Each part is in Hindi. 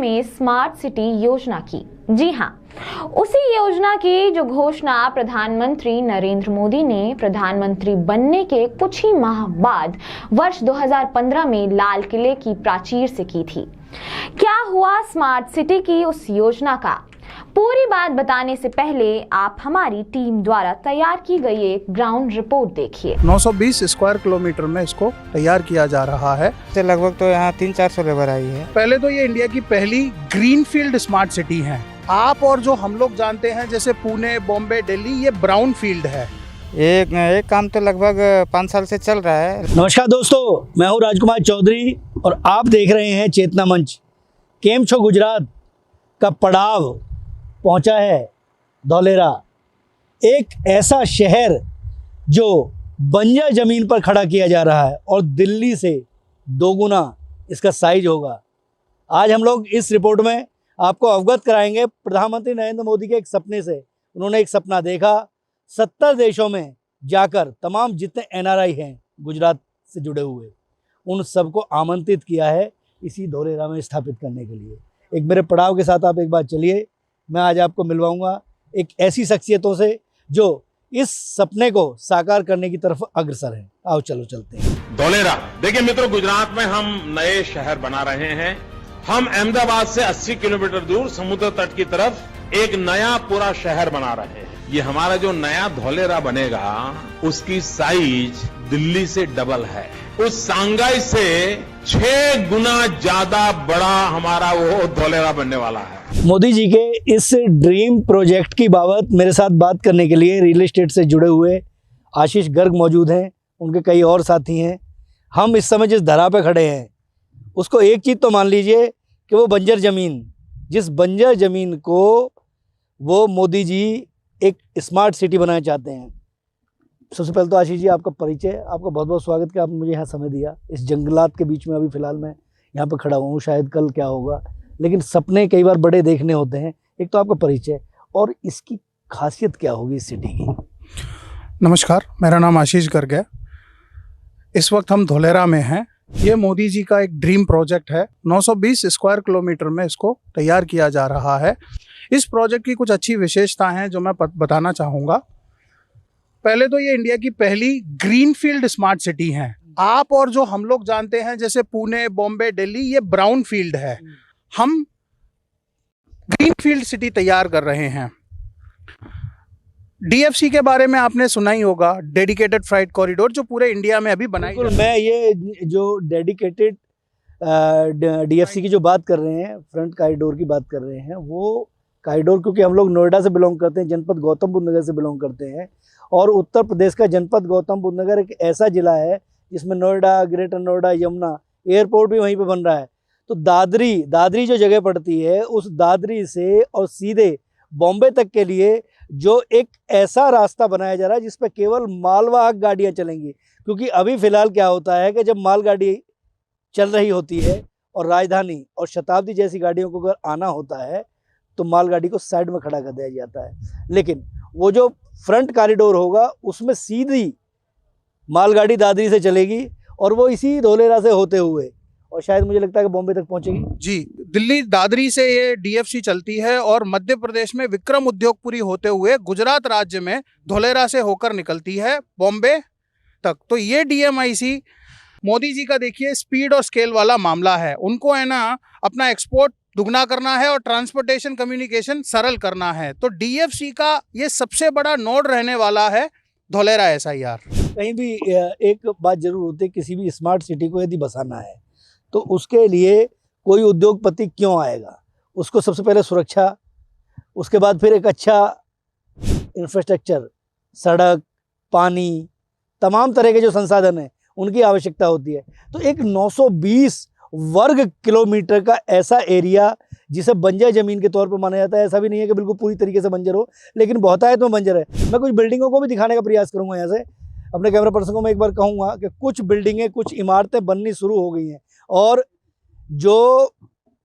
में स्मार्ट सिटी योजना की। जी हां, उसी योजना की जो घोषणा प्रधानमंत्री नरेंद्र मोदी ने प्रधानमंत्री बनने के कुछ ही माह बाद वर्ष 2015 में लाल किले की प्राचीर से की थी। क्या हुआ स्मार्ट सिटी की उस योजना का? पूरी बात बताने से पहले आप हमारी टीम द्वारा तैयार की गई एक ग्राउंड रिपोर्ट देखिए। 920 स्क्वायर किलोमीटर में इसको तैयार किया जा रहा है। लगभग तो यहाँ 300-400 लेबर आई है। पहले तो ये इंडिया की पहली ग्रीनफील्ड स्मार्ट सिटी है। आप और जो हम लोग जानते हैं जैसे पुणे, बॉम्बे, दिल्ली, ये ब्राउन फील्ड है। एक काम तो लगभग 5 साल से चल रहा है। नमस्कार दोस्तों, मैं हूँ राजकुमार चौधरी और आप देख रहे हैं चेतना मंच। केम छो गुजरात का पड़ाव पहुंचा है धौलेरा, एक ऐसा शहर जो बंजर जमीन पर खड़ा किया जा रहा है और दिल्ली से दोगुना इसका साइज होगा। आज हम लोग इस रिपोर्ट में आपको अवगत कराएंगे प्रधानमंत्री नरेंद्र मोदी के एक सपने से। उन्होंने एक सपना देखा, 70 देशों में जाकर तमाम जितने NRI हैं गुजरात से जुड़े हुए, उन सबको आमंत्रित किया है इसी धौलेरा में स्थापित करने के लिए। एक मेरे पड़ाव के साथ आप एक बार चलिए, मैं आज आपको मिलवाऊंगा एक ऐसी शख्सियतों से जो इस सपने को साकार करने की तरफ अग्रसर है। आओ चलो चलते हैं। धौलेरा, देखिए मित्रों, गुजरात में हम नए शहर बना रहे हैं। हम अहमदाबाद से 80 किलोमीटर दूर समुद्र तट की तरफ एक नया पूरा शहर बना रहे हैं। ये हमारा जो नया धौलेरा बनेगा उसकी साइज दिल्ली से डबल है। उस सांगाई से 6 गुना ज्यादा बड़ा हमारा वो धौलेरा बनने वाला है। मोदी जी के इस ड्रीम प्रोजेक्ट की बाबत मेरे साथ बात करने के लिए रियल एस्टेट से जुड़े हुए आशीष गर्ग मौजूद हैं, उनके कई और साथी हैं। हम इस समय जिस धरा पे खड़े हैं उसको एक चीज़ तो मान लीजिए कि वो बंजर ज़मीन, जिस बंजर ज़मीन को वो मोदी जी एक स्मार्ट सिटी बनाना चाहते हैं। सबसे पहले तो आशीष जी आपका परिचय, आपका बहुत बहुत स्वागत कि आपने मुझे यहाँ समय दिया। इस जंगलात के बीच में अभी फ़िलहाल मैं यहाँ पर खड़ा हूँ, शायद कल क्या होगा, लेकिन सपने कई बार बड़े देखने होते हैं। एक तो आपका परिचय और इसकी खासियत क्या होगी इस सिटी की? नमस्कार, मेरा नाम आशीष गर्ग है। इस वक्त हम धौलेरा में हैं। ये मोदी जी का एक ड्रीम प्रोजेक्ट है। 920 स्क्वायर किलोमीटर में इसको तैयार किया जा रहा है। इस प्रोजेक्ट की कुछ अच्छी विशेषताएं हैं जो मैं बताना चाहूँगा। पहले तो ये इंडिया की पहली ग्रीनफील्ड स्मार्ट सिटी है। आप और जो हम लोग जानते हैं जैसे पुणे, बॉम्बे, दिल्ली, ये ब्राउन फील्ड है। हम ग्रीनफील्ड सिटी तैयार कर रहे हैं। DFC के बारे में आपने सुना ही होगा, डेडिकेटेड फ्राइट कॉरिडोर, जो पूरे इंडिया में अभी बनाई। मैं ये जो डेडिकेटेड DFC की जो बात कर रहे हैं, फ्रंट कॉरिडोर की बात कर रहे हैं, वो कॉरिडोर क्योंकि हम लोग नोएडा से बिलोंग करते हैं, जनपद गौतम बुद्ध नगर से बिलोंग करते हैं, और उत्तर प्रदेश का जनपद गौतम बुद्ध नगर एक ऐसा जिला है जिसमें नोएडा, ग्रेटर नोएडा, यमुना, एयरपोर्ट भी वहीं पे बन रहा है। तो दादरी जो जगह पड़ती है, उस दादरी से और सीधे बॉम्बे तक के लिए जो एक ऐसा रास्ता बनाया जा रहा है जिस पर केवल मालवाहक गाड़ियां चलेंगी। क्योंकि अभी फ़िलहाल क्या होता है कि जब मालगाड़ी चल रही होती है और राजधानी और शताब्दी जैसी गाड़ियों को अगर आना होता है तो मालगाड़ी को साइड में खड़ा कर दिया जाता है। लेकिन वो जो फ्रंट कॉरिडोर होगा उसमें सीधी मालगाड़ी दादरी से चलेगी और वो इसी धौलेरा से होते हुए और शायद मुझे लगता है कि बॉम्बे तक पहुंचेगी। जी, दिल्ली दादरी से ये DFC चलती है और मध्य प्रदेश में विक्रम उद्योगपुरी होते हुए गुजरात राज्य में धौलेरा से होकर निकलती है बॉम्बे तक। तो ये DMIC मोदी जी का देखिए स्पीड और स्केल वाला मामला है। उनको है ना अपना एक्सपोर्ट दुगना करना है और ट्रांसपोर्टेशन कम्युनिकेशन सरल करना है। तो DFC का ये सबसे बड़ा नोड रहने वाला है धौलेरा SIR। कहीं भी एक बात जरूर होती है, किसी भी स्मार्ट सिटी को यदि बसाना है तो उसके लिए कोई उद्योगपति क्यों आएगा? उसको सबसे पहले सुरक्षा, उसके बाद फिर एक अच्छा इंफ्रास्ट्रक्चर, सड़क, पानी, तमाम तरह के जो संसाधन हैं उनकी आवश्यकता होती है। तो एक 920 वर्ग किलोमीटर का ऐसा एरिया जिसे बंजर ज़मीन के तौर पर माना जाता है, ऐसा भी नहीं है कि बिल्कुल पूरी तरीके से बंजर हो, लेकिन बहुतायत में बंजर है। मैं कुछ बिल्डिंगों को भी दिखाने का प्रयास करूँगा। यहाँ से अपने कैमरा पर्सन को मैं एक बार कहूँगा कि कुछ बिल्डिंगें, कुछ इमारतें बननी शुरू हो गई हैं और जो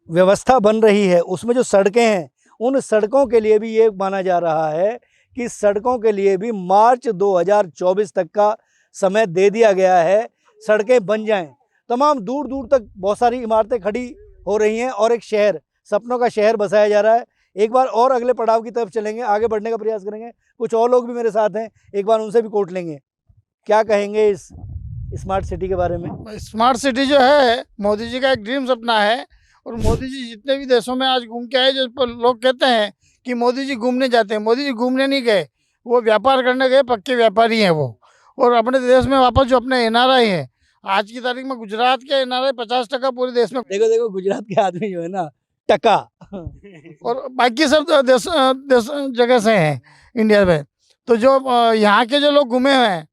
व्यवस्था बन रही है उसमें जो सड़कें हैं, उन सड़कों के लिए भी ये माना जा रहा है कि सड़कों के लिए भी मार्च 2024 तक का समय दे दिया गया है, सड़कें बन जाएं। तमाम दूर दूर तक बहुत सारी इमारतें खड़ी हो रही हैं और एक शहर सपनों का शहर बसाया जा रहा है। एक बार और अगले पड़ाव की तरफ चलेंगे, आगे बढ़ने का प्रयास करेंगे। कुछ और लोग भी मेरे साथ हैं, एक बार उनसे भी कोट लेंगे। क्या कहेंगे इस स्मार्ट सिटी के बारे में? स्मार्ट सिटी जो है मोदी जी का एक ड्रीम सपना है। और मोदी जी जितने भी देशों में आज घूम के आए, जो पर लोग कहते हैं कि मोदी जी घूमने जाते हैं, मोदी जी घूमने नहीं गए, वो व्यापार करने गए, पक्के व्यापारी हैं वो। और अपने देश में वापस जो अपने एनआरआई हैं, आज की तारीख में गुजरात के एनआरआई 50% पूरे देश में, देखो गुजरात के आदमी जो है ना, टका और बाकी सब देश जगह से हैं इंडिया में। तो जो यहाँ के जो लोग घूमे हुए हैं,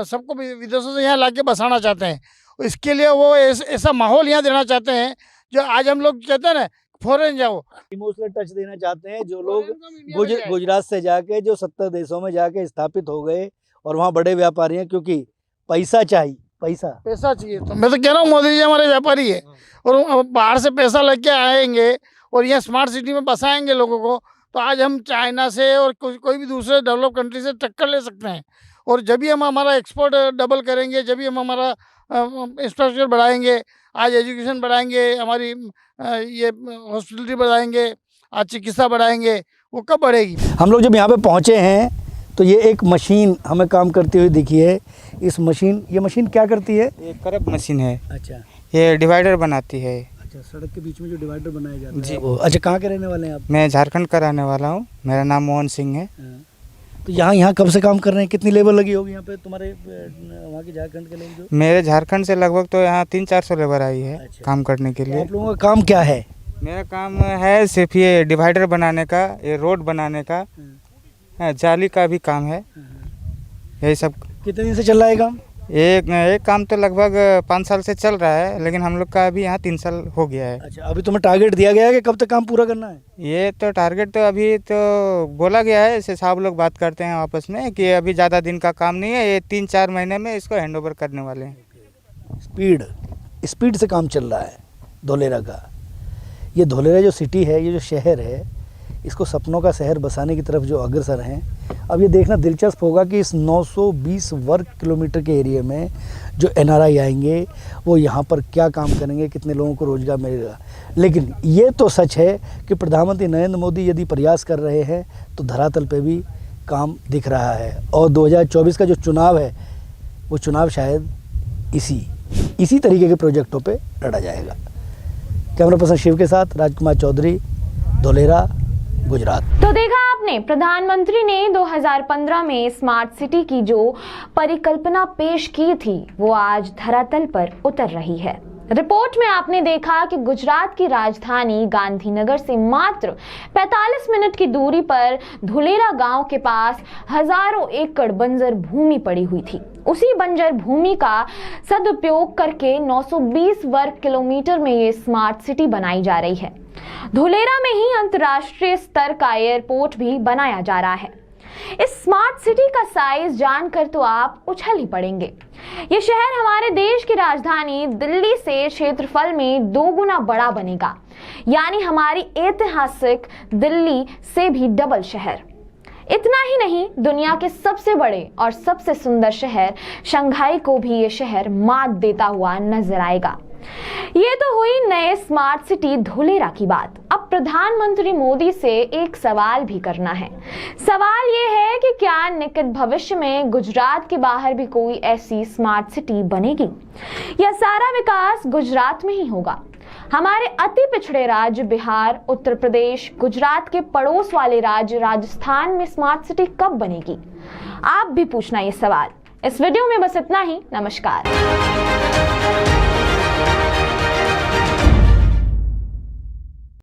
सबको विदेशों से यहाँ ला के बसाना चाहते हैं। इसके लिए वो ऐसा माहौल यहाँ देना चाहते हैं जो आज हम लोग कहते हैं ना, फॉरेन जाओ, इमोशनल टच देना चाहते हैं। जो लोग गुजरात से जाके जो 70 देशों में जाके स्थापित हो गए और वहाँ बड़े व्यापारी हैं, क्योंकि पैसा चाहिए, पैसा चाहिए। तो मैं तो कह रहा हूँ मोदी जी हमारे व्यापारी है, और बाहर से पैसा लेके आएंगे और यहाँ स्मार्ट सिटी में बसाएंगे लोगों को, तो आज हम चाइना से और कोई भी दूसरे डेवलप कंट्री से टक्कर ले सकते हैं। और जब भी हम हमारा एक्सपोर्ट डबल करेंगे, जब भी हम हमारा इंफ्रास्ट्रक्चर बढ़ाएंगे, आज एजुकेशन बढ़ाएंगे, हमारी ये हॉस्पिटलिटी बढ़ाएंगे, आज चिकित्सा बढ़ाएंगे, वो कब बढ़ेगी? हम लोग जब यहाँ पे पहुँचे हैं तो ये एक मशीन हमें काम करती हुई दिखी है। ये मशीन क्या करती है? ये करब मशीन है। अच्छा, ये डिवाइडर बनाती है। अच्छा, सड़क के बीच में जो डिवाइडर बनाया जाता है जी। वो। अच्छा, कहाँ के रहने वाले हैं आप? मैं झारखंड का रहने वाला हूँ, मेरा नाम मोहन सिंह है। तो यहाँ कब से काम कर रहे हैं? कितनी लेबर लगी होगी यहाँ पे तुम्हारे वहाँ की झारखंड के लोग? जो मेरे झारखंड से लगभग तो यहाँ 300-400 लेबर आई है। अच्छा। काम करने के लिए। आप लोगों का काम क्या है? मेरा काम है सिर्फ ये डिवाइडर बनाने का, ये रोड बनाने का, जाली का भी काम है, यही सब। कितने दिन से चल रहा है काम? एक काम तो लगभग 5 साल से चल रहा है, लेकिन हम लोग का अभी यहाँ 3 साल हो गया है। अच्छा, अभी तुम्हें टारगेट दिया गया है कि कब तक काम पूरा करना है? ये तो टारगेट तो अभी तो बोला गया है, ऐसे साहब लोग बात करते हैं आपस में कि अभी ज़्यादा दिन का काम नहीं है, ये 3-4 महीने में इसको हैंडओवर करने वाले हैं। स्पीड से काम चल रहा है धोलेरा का। ये धोलेरा जो सिटी है, ये जो शहर है, इसको सपनों का शहर बसाने की तरफ जो अग्रसर हैं। अब ये देखना दिलचस्प होगा कि इस 920 वर्ग किलोमीटर के एरिया में जो एनआरआई आएंगे वो यहाँ पर क्या काम करेंगे, कितने लोगों को रोज़गार मिलेगा। लेकिन ये तो सच है कि प्रधानमंत्री नरेंद्र मोदी यदि प्रयास कर रहे हैं तो धरातल पे भी काम दिख रहा है। और 2024 का जो चुनाव है, वो चुनाव शायद इसी तरीके के प्रोजेक्टों पे लड़ा जाएगा। कैमरा पर्सन शिव के साथ राजकुमार चौधरी, धोलेरा, गुजरात। तो देखा आपने, प्रधानमंत्री ने 2015 में स्मार्ट सिटी की जो परिकल्पना पेश की थी, वो आज धरातल पर उतर रही है। रिपोर्ट में आपने देखा कि गुजरात की राजधानी गांधीनगर से मात्र 45 मिनट की दूरी पर धुलेरा गांव के पास हजारों एकड़ बंजर भूमि पड़ी हुई थी। उसी बंजर भूमि का सदुपयोग करके 920 वर्ग किलोमीटर में ये स्मार्ट सिटी बनाई जा रही है। धुलेरा में ही अंतर्राष्ट्रीय स्तर का एयरपोर्ट भी बनाया जा रहा है। इस स्मार्ट सिटी का साइज जानकर तो आप उछल ही पड़ेंगे। ये शहर हमारे देश की राजधानी दिल्ली से क्षेत्रफल में 2 गुना बड़ा बनेगा, यानी हमारी ऐतिहासिक दिल्ली से भी डबल शहर। इतना ही नहीं, दुनिया के सबसे बड़े और सबसे सुंदर शहर शंघाई को भी ये शहर मात देता हुआ नजर आएगा। ये तो हुई नए स्मार्ट सिटी धुलेरा की बात। अब प्रधानमंत्री मोदी से एक सवाल भी करना है। सवाल ये है कि क्या निकट भविष्य में गुजरात के बाहर भी कोई ऐसी स्मार्ट सिटी बनेगी, या सारा विकास गुजरात में ही होगा? हमारे अति पिछड़े राज्य बिहार, उत्तर प्रदेश, गुजरात के पड़ोस वाले राज्य राजस्थान में स्मार्ट सिटी कब बनेगी? आप भी पूछना ये सवाल। इस वीडियो में बस इतना ही। नमस्कार।